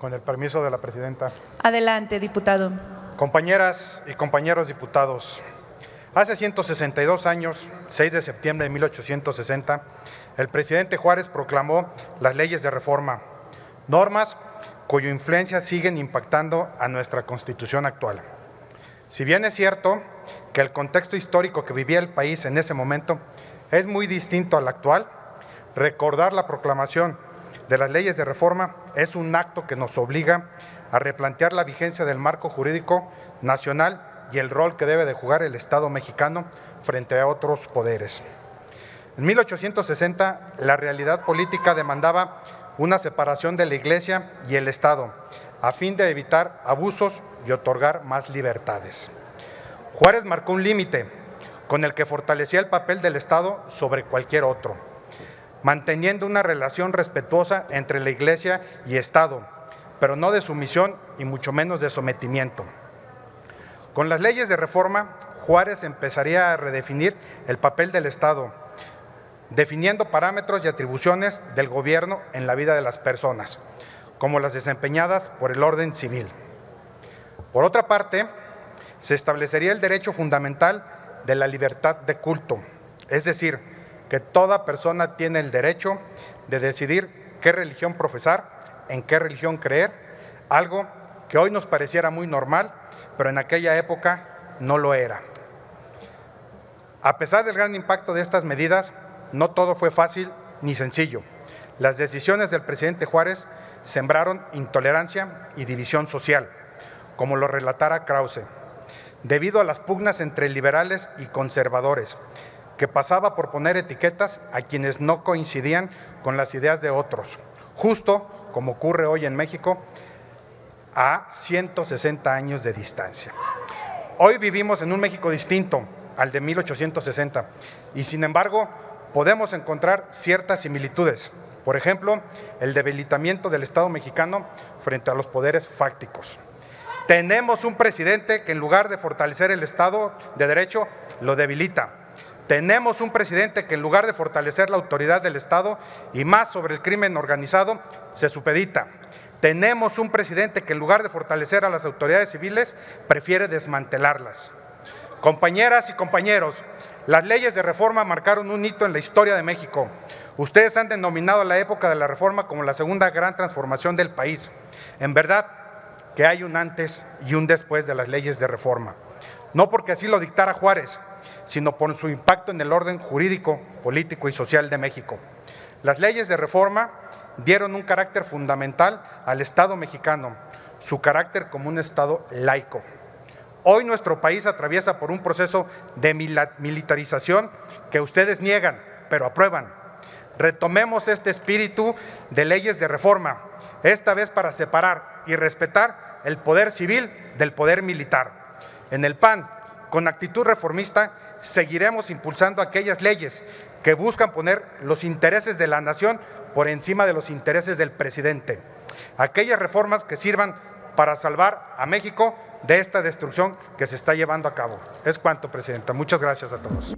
Con el permiso de la presidenta. Adelante, diputado. Compañeras y compañeros diputados, hace 162 años, 6 de septiembre de 1860, el presidente Juárez proclamó las leyes de reforma, normas cuya influencia siguen impactando a nuestra Constitución actual. Si bien es cierto que el contexto histórico que vivía el país en ese momento es muy distinto al actual, recordar la proclamación de las leyes de reforma es un acto que nos obliga a replantear la vigencia del marco jurídico nacional y el rol que debe de jugar el Estado mexicano frente a otros poderes. En 1860, la realidad política demandaba una separación de la Iglesia y el Estado, a fin de evitar abusos y otorgar más libertades. Juárez marcó un límite con el que fortalecía el papel del Estado sobre cualquier otro, manteniendo una relación respetuosa entre la Iglesia y Estado, pero no de sumisión y mucho menos de sometimiento. Con las leyes de reforma, Juárez empezaría a redefinir el papel del Estado, definiendo parámetros y atribuciones del gobierno en la vida de las personas, como las desempeñadas por el orden civil. Por otra parte, se establecería el derecho fundamental de la libertad de culto, es decir, que toda persona tiene el derecho de decidir qué religión profesar, en qué religión creer, algo que hoy nos pareciera muy normal, pero en aquella época no lo era. A pesar del gran impacto de estas medidas, no todo fue fácil ni sencillo. Las decisiones del presidente Juárez sembraron intolerancia y división social, como lo relatara Krause, debido a las pugnas entre liberales y conservadores, que pasaba por poner etiquetas a quienes no coincidían con las ideas de otros, justo como ocurre hoy en México a 160 años de distancia. Hoy vivimos en un México distinto al de 1860 y, sin embargo, podemos encontrar ciertas similitudes. Por ejemplo, el debilitamiento del Estado mexicano frente a los poderes fácticos. Tenemos un presidente que, en lugar de fortalecer el Estado de Derecho, lo debilita. Tenemos un presidente que, en lugar de fortalecer la autoridad del Estado y más sobre el crimen organizado, se supedita. Tenemos un presidente que, en lugar de fortalecer a las autoridades civiles, prefiere desmantelarlas. Compañeras y compañeros, las leyes de reforma marcaron un hito en la historia de México. Ustedes han denominado la época de la reforma como la segunda gran transformación del país. En verdad que hay un antes y un después de las leyes de reforma. No porque así lo dictara Juárez, sino por su impacto en el orden jurídico, político y social de México. Las leyes de reforma dieron un carácter fundamental al Estado mexicano, su carácter como un Estado laico. Hoy nuestro país atraviesa por un proceso de militarización que ustedes niegan, pero aprueban. Retomemos este espíritu de leyes de reforma, esta vez para separar y respetar el poder civil del poder militar. En el PAN, con actitud reformista, seguiremos impulsando aquellas leyes que buscan poner los intereses de la nación por encima de los intereses del presidente. Aquellas reformas que sirvan para salvar a México de esta destrucción que se está llevando a cabo. Es cuanto, presidenta. Muchas gracias a todos.